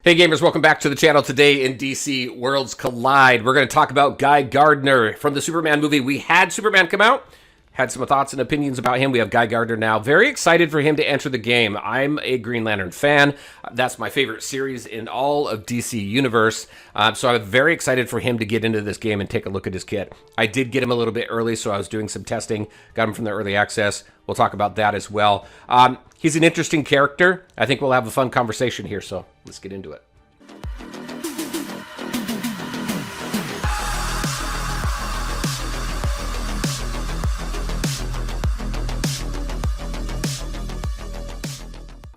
Hey gamers, welcome back to the channel. Today in DC Worlds Collide, we're going to talk about Guy Gardner from the Superman movie. We had Superman come out, had some thoughts and opinions about him. We have Guy Gardner now. Very excited for him to enter the game. I'm a Green Lantern fan. That's my favorite series in all of DC Universe. So I'm very excited for him to get into this game and take a look at his kit. I did get him a little bit early, so I was doing some testing. Got him from the early access. We'll talk about that as well. He's an interesting character. I think we'll have a fun conversation here, so let's get into it.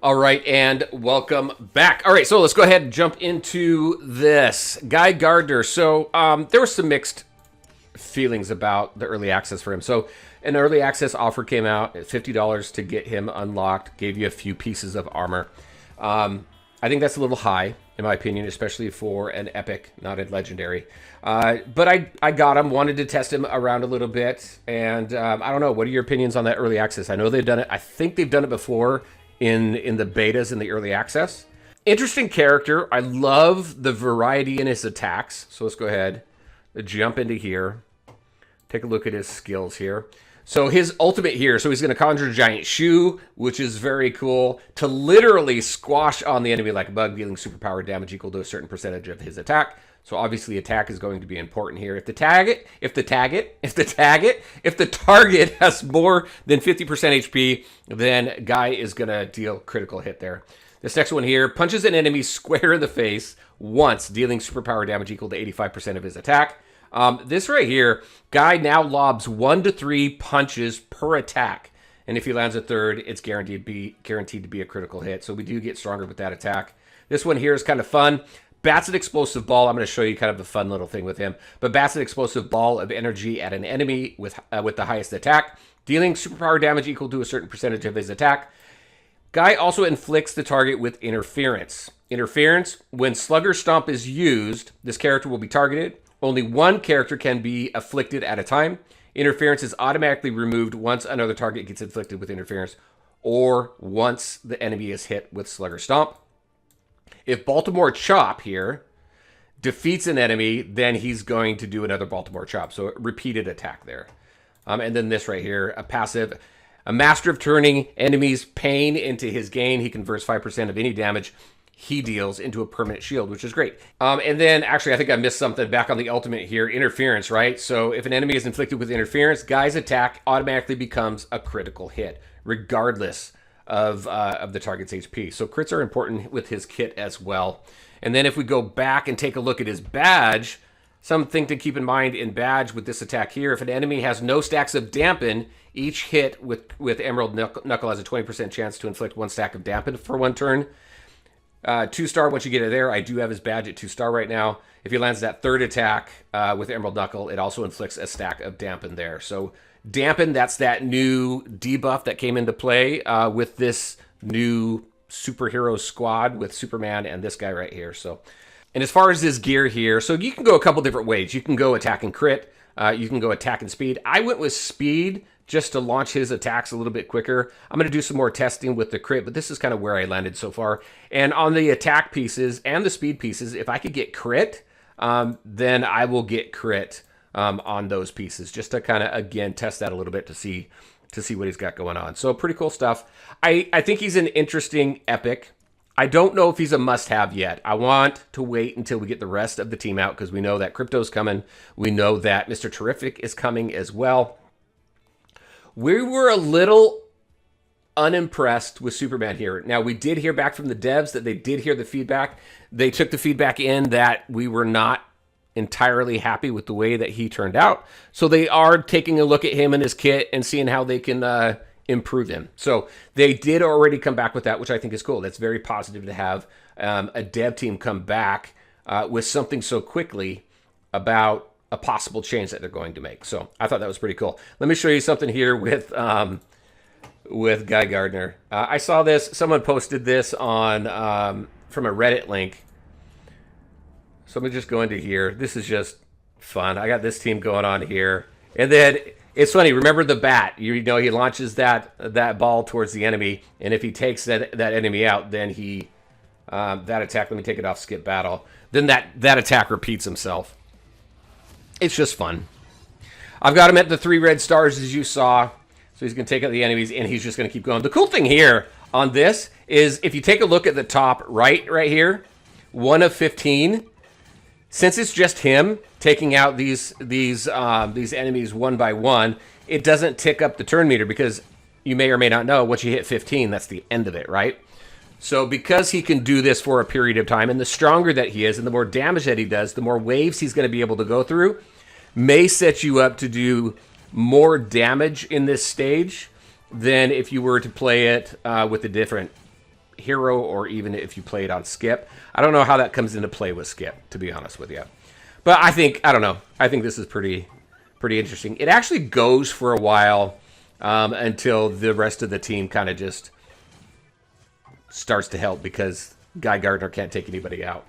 All right, and welcome back. All right, so let's go ahead and jump into this. Guy Gardner. So there were some mixed feelings about the early access for him. So an early access offer came out at $50 to get him unlocked, gave you a few pieces of armor. I think that's a little high, in my opinion, especially for an epic, not a legendary. But I got him, wanted to test him around a little bit, and I don't know, what are your opinions on that early access? I know they've done it. I think they've done it before in the betas in the early access. Interesting character. I love the variety in his attacks. So let's go ahead, jump into here, take a look at his skills here. So his ultimate here, so he's going to conjure a giant shoe, which is very cool, to literally squash on the enemy like a bug, dealing superpower damage equal to a certain percentage of his attack. So obviously attack is going to be important here. If the target has more than 50% HP, then Guy is going to deal critical hit there. This next one here, punches an enemy square in the face once, dealing superpower damage equal to 85% of his attack. This right here, Guy now lobs 1 to 3 punches per attack. And if he lands a third, it's guaranteed to be a critical hit. So we do get stronger with that attack. This one here is kind of fun. Bats an explosive ball. I'm going to show you kind of a fun little thing with him. But bats an explosive ball of energy at an enemy with the highest attack, dealing superpower damage equal to a certain percentage of his attack. Guy also inflicts the target with interference. Interference, when Slugger Stomp is used, this character will be targeted. Only one character can be afflicted at a time. Interference is automatically removed once another target gets inflicted with interference, or once the enemy is hit with Slugger Stomp. If Baltimore Chop here defeats an enemy, then he's going to do another Baltimore Chop. So repeated attack there. And then this right here, a passive, a master of turning enemies' pain into his gain. He converts 5% of any damage he deals into a permanent shield, which is great. And then actually, I think I missed something back on the ultimate here, interference, right? So if an enemy is inflicted with interference, Guy's attack automatically becomes a critical hit, regardless of the target's HP. So crits are important with his kit as well. And then if we go back and take a look at his badge, something to keep in mind in badge with this attack here, if an enemy has no stacks of dampen, each hit with Emerald Knuckle has a 20% chance to inflict 1 stack of dampen for 1 turn. 2-star, once you get it there, I do have his badge at 2-star right now. If he lands that third attack with Emerald Knuckle, it also inflicts a stack of dampen there. So dampen, that's that new debuff that came into play with this new superhero squad with Superman and this guy right here. So, and as far as his gear here, so you can go a couple different ways. You can go attack and crit. You can go attack and speed. I went with speed just to launch his attacks a little bit quicker. I'm going to do some more testing with the crit, but this is kind of where I landed so far. And on the attack pieces and the speed pieces, if I could get crit, then I will get crit on those pieces, just to kind of, again, test that a little bit to see what he's got going on. So pretty cool stuff. I think he's an interesting epic. I don't know if he's a must-have yet. I want to wait until we get the rest of the team out, because we know that Crypto's coming. We know that Mr. Terrific is coming as well. We were a little unimpressed with Superman here. Now, we did hear back from the devs that they did hear the feedback. They took the feedback in that we were not entirely happy with the way that he turned out. So they are taking a look at him and his kit and seeing how they can improve him. So they did already come back with that, which I think is cool. That's very positive to have a dev team come back with something so quickly about a possible change that they're going to make. So I thought that was pretty cool. Let me show you something here with Guy Gardner. I saw this. Someone posted this on from a Reddit link. So let me just go into here. This is just fun. I got this team going on here. And then it's funny. Remember the bat? You know, he launches that ball towards the enemy. And if he takes that enemy out, then he that attack, let me take it off skip battle. Then that attack repeats himself. It's just fun. I've got him at the 3 red stars, as you saw. So he's going to take out the enemies, and he's just going to keep going. The cool thing here on this is if you take a look at the top right here, 1 of 15. Since it's just him taking out these enemies one by one, it doesn't tick up the turn meter because you may or may not know once you hit 15, that's the end of it, right? So because he can do this for a period of time, and the stronger that he is and the more damage that he does, the more waves he's going to be able to go through, may set you up to do more damage in this stage than if you were to play it with a different hero, or even if you play it on skip. I don't know how that comes into play with skip, to be honest with you. But I don't know. I think this is pretty interesting. It actually goes for a while until the rest of the team kind of just starts to help because Guy Gardner can't take anybody out.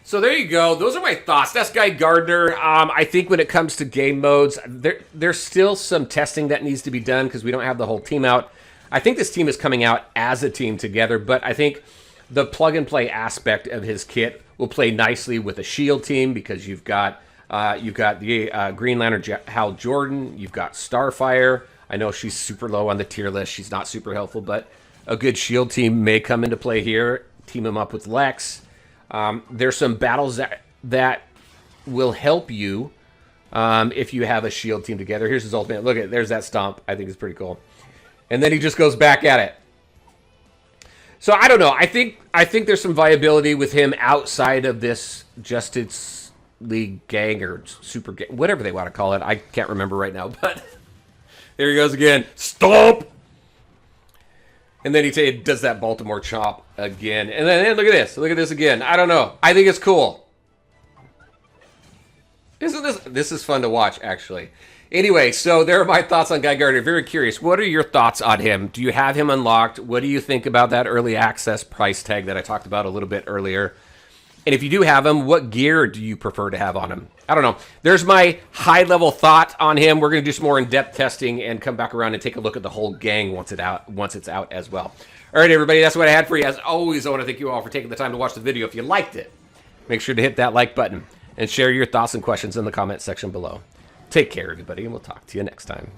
So there you go. Those are my thoughts. That's Guy Gardner. I think when it comes to game modes, there's still some testing that needs to be done because we don't have the whole team out. I think this team is coming out as a team together, but I think the plug-and-play aspect of his kit will play nicely with a shield team because you've got the Green Lantern Hal Jordan, you've got Starfire. I know she's super low on the tier list. She's not super helpful, but a good shield team may come into play here. Team him up with Lex. There's some battles that will help you if you have a shield team together. Here's his ultimate. Look at there's that stomp. I think it's pretty cool. And then he just goes back at it. So I don't know. I think there's some viability with him outside of this Justice League gang or super gang, whatever they want to call it. I can't remember right now, but there he goes again. Stomp! And then he does that Baltimore chop again. And then look at this. Look at this again. I don't know. I think it's cool. This is fun to watch, actually. Anyway, so there are my thoughts on Guy Gardner. Very curious. What are your thoughts on him? Do you have him unlocked? What do you think about that early access price tag that I talked about a little bit earlier? And if you do have him, what gear do you prefer to have on him? I don't know. There's my high-level thought on him. We're going to do some more in-depth testing and come back around and take a look at the whole gang once it's out as well. All right, everybody, that's what I had for you. As always, I want to thank you all for taking the time to watch the video. If you liked it, make sure to hit that like button and share your thoughts and questions in the comment section below. Take care, everybody, and we'll talk to you next time.